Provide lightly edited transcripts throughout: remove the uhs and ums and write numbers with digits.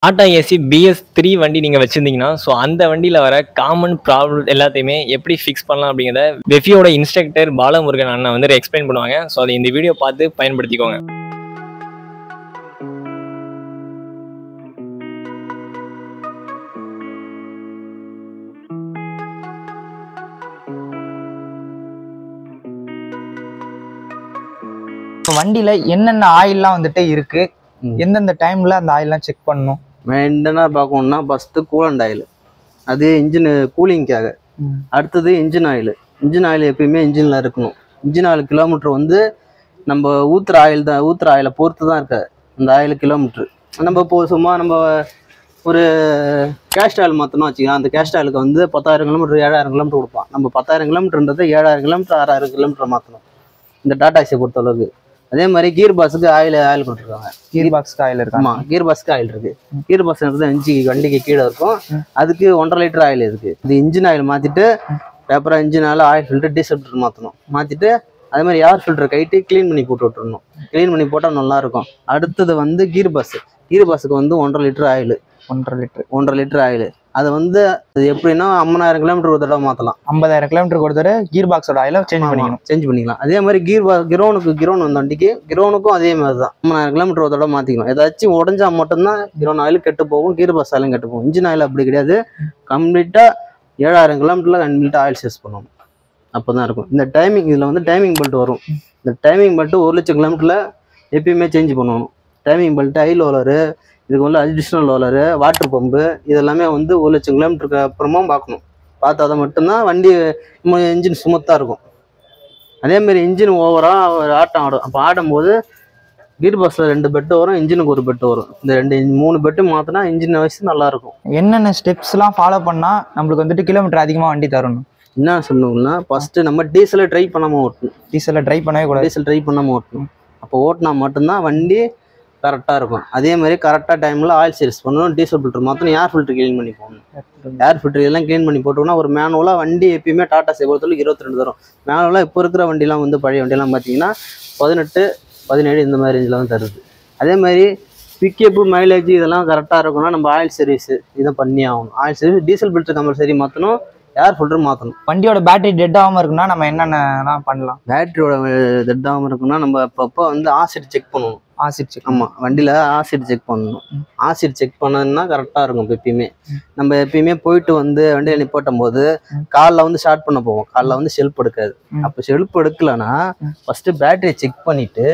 Tata AC BS3 வண்டி நீங்க வச்சிருந்தீங்கன்னா, ஸோ அந்த வண்டியில வர காமன் ப்ராப்ளம் எல்லாத்தையுமே எப்படி ஃபிக்ஸ் பண்ணலாம் அப்படிங்கிறத வெஃபியோட இன்ஸ்ட்ரக்டர் பாலமுருகன் அண்ணா வந்து எக்ஸ்பிளைன் பண்ணுவாங்க. ஸோ அதை இந்த வீடியோ பார்த்து பயன்படுத்திக்கோங்க. வண்டியில என்னென்ன ஆயில்லாம் வந்துட்டு இருக்கு, எந்தெந்த டைம்ல அந்த ஆயில்லாம் செக் பண்ணணும்? மெயின்டெனா பார்க்கணும்னா ஃபஸ்ட்டு கூலண்ட் ஆயில், அது இன்ஜின் கூலிங்காக. அடுத்தது இன்ஜின் ஆயில் எப்பயுமே இன்ஜினில் இருக்கணும். இன்ஜின் ஆயில் கிலோமீட்டர் வந்து நம்ம ஊற்றுற ஆயிலை பொறுத்து தான் இருக்காது அந்த ஆயில் கிலோமீட்ரு. நம்ம இப்போ சும்மா நம்ம ஒரு கேஸ்ட் ஆயில் மாற்றணும் வச்சுக்கலாம். அந்த கேஸ்ட் ஆயிலுக்கு வந்து 10,000 கிலோமீட்டர் 7,000 கிலோமீட்டர் கொடுப்பான். நம்ம 10,000 கிலோமீட்டர்ன்றது 7,000 கிலோமீட்டர் 6,000 கிலோமீட்டர் மாற்றணும் இந்த டாடா ஏசியை பொறுத்தளவுக்கு. அதே மாதிரி கீர் பாக்ஸுக்கு ஆயில் கொடுத்துருக்காங்க. கீர் பாக்ஸ்க்கு ஆயில் இருக்கு. ஆமாம், கீர் பாக்ஸுக்கு ஆயில் இருக்குது. கீர் பாக்ஸ் வண்டிக்கு கீழே இருக்கும். அதுக்கு 1.5 லிட்டர் ஆயில் இருக்குது. இது இன்ஜின் ஆயில் மாற்றிட்டு பேப்பராக engine oil filter diesel filter மாற்றணும். மாற்றிட்டு அதே மாதிரி ஏர் ஃபில்டர் கைட்டு க்ளீன் பண்ணி போட்டு விட்டுறணும். க்ளீன் பண்ணி போட்டால் நல்லாயிருக்கும். அடுத்தது வந்து கீர் பாஸுக்கு வந்து 1.5 லிட்டர் ஆயில். 1.5 லிட்டர் ஆயில் அதை வந்து அது எப்படின்னா 50,000 கிலோமீட்டர் ஒரு தடவை மாற்றலாம். 50,000 கிலோமீட்டருக்கு ஒரு தடவை கீர் பாக்ஸோட ஆயில சேஞ்ச் பண்ணிக்கலாம். அதே மாதிரி கிரோன் வந்த வண்டிக்கு கிரோனுக்கும் அதே மாதிரி தான் 50,000 கிலோமீட்டர் ஒரு தடவை மாற்றிக்கணும். ஏதாச்சும் உடஞ்சா மட்டும்தான் கிரோன் ஆயில் கெட்டு போகும், கீர் பாக்ஸ் ஆயிலும் கெட்டு போகும். இன்ஜின் ஆயில் அப்படி கிடையாது. கம்ப்ளீட்டாக 7,000 கிலோமீட்டரில் கம்ப்ளீட்டாக ஆயில் சேஸ் பண்ணணும். அப்போ தான் இருக்கும். இந்த டைமிங் இதில் வந்து டைமிங் பெல்ட் வரும். இந்த டைமிங் பெல்ட்டு 1,00,000 கிலோமீட்டரில் எப்பயுமே சேஞ்ச் பண்ணணும். டைமிங் பெல்ட்டு, ஐ லோலரு, இதுக்கு வந்து அடிஷ்னல் லோலரு, வாட்டர் பம்பு, இதெல்லாமே வந்து 1,00,000 கிலோமீட்டருக்கு அப்புறமா பார்க்கணும். பார்த்தா தான் மட்டும்தான் வண்டி இன்ஜின் ஸ்மூத்தாக இருக்கும். அதேமாரி இன்ஜின் ஓவராக ஆட்டம் ஆடும். அப்போ ஆடும்போது கீர் பாக்ஸில் 2 பெட்டு வரும், இன்ஜினுக்கு ஒரு பெட்டு வரும். இந்த 3 பெட்டு மாற்றினா இன்ஜின் வயசு நல்லாயிருக்கும். என்னென்ன ஸ்டெப்ஸ்லாம் ஃபாலோ பண்ணால் நம்மளுக்கு வந்துட்டு கிலோமீட்டர் அதிகமாக வண்டி தரணும்? என்ன சொல்லணும்னா ஃபஸ்ட்டு நம்ம டீசலை ட்ரை பண்ணாமல் ஓட்டணும். டீசலை ட்ரை பண்ணவே கூடாது. டீசல் ட்ரை பண்ணாமல் ஓட்டணும். அப்போ ஓட்டினா மட்டும்தான் வண்டி கரெக்டாக இருக்கும். அதே மாதிரி கரெக்டாக டைமில் ஆயில் சர்வீஸ் பண்ணணும், டீசல் ஃபில்டர் மாற்றணும், ஏர் ஃபில்டர் க்ளீன் பண்ணி போகணும். ஏர் ஃபில்டர் இதெல்லாம் க்ளீன் பண்ணி போட்டோம்னா ஒரு மேனுவலாக வண்டி எப்பயுமே டாடா பொறுத்தவரைக்கும் 22 தரும். மேனுவலாக இப்போ இருக்கிற வண்டிலாம் வந்து பழைய வண்டியெல்லாம் பார்த்தீங்கன்னா 18, 17 இந்த மாதிரி ரேஞ்சில் தான் தருது. அதே மாதிரி பிக்கப்பு, மைலேஜ் இதெல்லாம் கரெக்டாக இருக்கணும்னா நம்ம ஆயில் சர்வீஸ் இதை பண்ணி ஆகணும். Oil service, diesel filter compulsory மாற்றணும், ஏர் ஃபில்டர் மாற்றணும். வண்டியோட பேட்டரி டெட் ஆகாமல் இருக்குன்னா நம்ம என்னென்னலாம் பண்ணலாம்? பேட்டரியோட டெட் ஆகாமல் இருக்குன்னா நம்ம அப்பப்போ வந்து ஆசிட் செக் பண்ணணும். Acid check. ஆமாம், வண்டியில் ஆசிட் செக் பண்ணணும். ஆசிட் செக் பண்ணணும்னா கரெக்டாக இருக்கும். எப்பயுமே நம்ம எப்பயுமே போயிட்டு வந்து வண்டியில் நிப்பாட்டும் போது காலில் வந்து ஸ்டார்ட் பண்ண போவோம். காலில் வந்து செல்ஃப் எடுக்காது. அப்போ செல்ஃப் எடுக்கலன்னா ஃபஸ்ட்டு பேட்டரியை செக் பண்ணிவிட்டு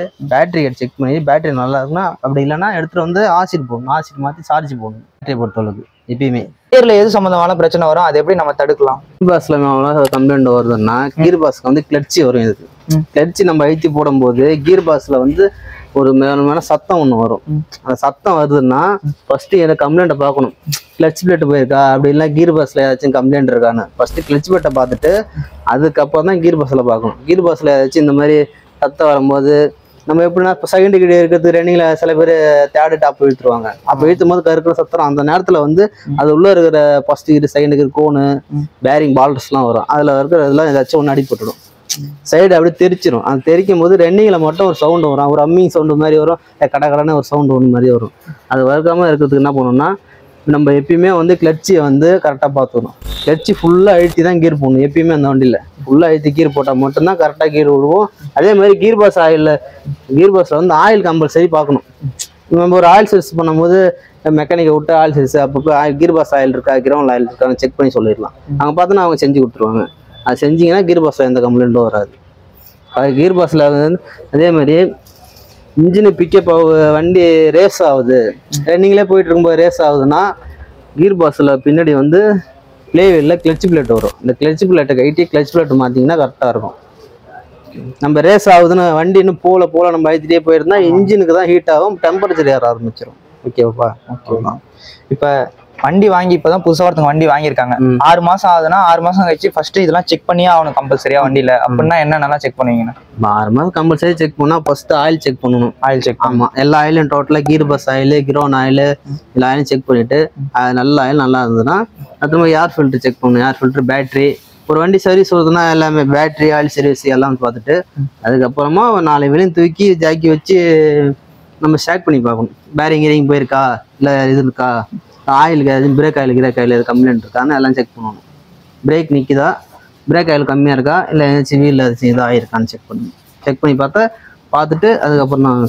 பேட்டரி நல்லா இருக்குன்னா, அப்படி இல்லைன்னா எடுத்துகிட்டு வந்து ஆசிட் போடணும். ஆசிட் மாற்றி சார்ஜ் போடணும். பேட்டரியை பொறுத்தளவுக்கு எப்பயுமே கீரில் எது சம்மந்தமான பிரச்சனை வரும், அதை எப்படி நம்ம தடுக்கலாம்? கீர் பாக்ஸில் கம்ப்ளைண்ட் வருதுன்னா கீர் பாக்ஸ்க்கு வந்து கிளட்சி வரும். இதுக்கு கிளட்சி நம்ம அழுத்தி போடும்போது கீர் பாக்ஸில் வந்து ஒரு மேல சத்தம் ஒன்று வரும். அந்த சத்தம் வருதுன்னா ஃபஸ்ட்டு எனக்கு கம்ப்ளைண்ட்டை பார்க்கணும். கிளட்ச் பிளேட்டு போயிருக்கா, அப்படி இல்லை கீர் பாக்ஸில் ஏதாச்சும் கம்ப்ளைண்ட் இருக்கான்னு ஃபஸ்ட்டு கிளட்ச் பிளேட்டை பார்த்துட்டு அதுக்கப்புறம் தான் கீர் பாக்ஸில் பார்க்கணும். கீர் பாக்ஸில் ஏதாச்சும் இந்த மாதிரி சத்தம் வரும்போது நம்ம எப்படின்னா இப்போ செகண்ட் கிட்ட இருக்கிறது ரன்னிங்கில் சில பேர் தேர்டு டாப் இழுத்துருவாங்க. அப்போ இழுத்தும் போது கருக்கிற சத்தம் அந்த நேரத்தில் வந்து அது உள்ளே இருக்கிற ஃபஸ்ட் கிட்ட செகண்ட் கிட்ட கோனு, பேரிங், பால்டர்ஸ்லாம் வரும். அதில் இருக்கிறதெல்லாம் ஏதாச்சும் ஒன்று அடிப்பட்டுடும். சைடு அப்படியே தெரிச்சிடும். அது தெரிக்கும் போது ரன்னிங்கில் மட்டும் ஒரு சவுண்டு வரும். ஒரு அம்மிங் சவுண்டு மாதிரி வரும், கடை ஒரு சவுண்டு ஒன்று மாதிரி வரும். அது வறுக்காமல் இருக்கிறதுக்கு என்ன பண்ணணும்னா நம்ம எப்பயுமே வந்து கிளட்சியை வந்து கரெக்டாக பார்த்துக்கணும். கிளட்சி ஃபுல்லாக அழுத்தி தான் கீர் போடணும். எப்பயுமே அந்த வண்டியில் ஃபுல்லாக அழுத்தி கீர் போட்டால் மட்டும்தான் கரெக்டாக கீர் விடுவோம். அதே மாதிரி கீர் பாக்ஸில் வந்து ஆயில் கம்பல்சரி பார்க்கணும். நம்ம ஒரு ஆயில் சர்வீஸ் பண்ணும்போது மெக்கானிக்கை விட்டு ஆயில் சர்வீஸ் அப்பப்போ கீர் பாக்ஸ் ஆயில் இருக்கா, கிரவுண்ட் ஆயில் இருக்கான்னு செக் பண்ணி சொல்லிடலாம். அவங்க பார்த்தோன்னா அவங்க செஞ்சு கொடுத்துருவாங்க. அது செஞ்சிங்கன்னா கீர் பாக்ஸில் எந்த கம்ப்ளைண்ட்டும் வராது. கீர் பாக்ஸில் வந்து அதே மாதிரி இன்ஜினு பிக்கப் வண்டி ரேஸ் ஆகுது, ரன்னிங்லேயே போயிட்டு இருக்கும்போது ரேஸ் ஆகுதுன்னா கீர் பாக்ஸில் பின்னாடி வந்து பிளேவீலில் கிளட்ச் பிளேட் வரும். இந்த கிளட்ச் பிளேட்டை கைட்டி கிளட்ச் பிளேட் மாற்றிங்கன்னா கரெக்டாக இருக்கும். நம்ம ரேஸ் ஆகுதுன்னு வண்டி இன்னும் போல நம்ம அழுத்திட்டே போயிருந்தா இன்ஜினுக்கு தான் ஹீட் ஆகும், டெம்பரேச்சர் ஏற ஆரம்பிச்சிடும். ஓகேவாப்பா? ஓகேதான். இப்போ வண்டி வாங்கி இப்போதான் புதுசாக ஒருத்தவங்க வண்டி வாங்கியிருக்காங்க. 6 மாதம் ஆகுதுன்னா 6 மாதம் கழிச்சு ஃபர்ஸ்ட் இதெல்லாம் செக் பண்ணியே ஆகணும் கம்பல்சரியா வண்டியில். அப்படின்னா என்னென்னலாம் செக் பண்ணுவீங்கன்னா? 6 மாதம் கம்பல்சரி செக் பண்ணால் ஃபர்ஸ்ட் ஆயில் செக் பண்ணணும். Oil check. ஆமாம், எல்லா ஆயிலும் டோட்டலாக கீர் பாக்ஸ் ஆயில், கிரோன் ஆயில், எல்லா ஆயிலும் செக் பண்ணிவிட்டு அது நல்ல ஆயில் நல்லா இருந்ததுன்னா அப்புறமா ஏர் ஃபில்டர் செக் பண்ணணும். ஏர் ஃபில்டர், பேட்ரி, ஒரு வண்டி சர்வீஸ் வருதுன்னா எல்லாமே பேட்ரி, ஆயில் சர்வீஸ் எல்லாம் பார்த்துட்டு அதுக்கப்புறமா 4 வேலையும் தூக்கி ஜாக்கி வச்சு நம்ம ஸ்டாக் பண்ணி பார்க்கணும். பேரிங் கீரிங் போயிருக்கா இல்லை இது இருக்கா, ஆயிலுக்கு எதுவும் பிரேக் ஆயில் எது கம்ப்ளைண்ட் இருக்கான்னு எல்லாம் செக் பண்ணணும். பிரேக் நிற்குதா, பிரேக் ஆயில் கம்மியாக இருக்கா, இல்லை ஏதாச்சும் வீல் ஏதாச்சும் இதாக ஆயிருக்கான்னு செக் பண்ணி பார்த்தா பார்த்துட்டு அதுக்கப்புறம் தான்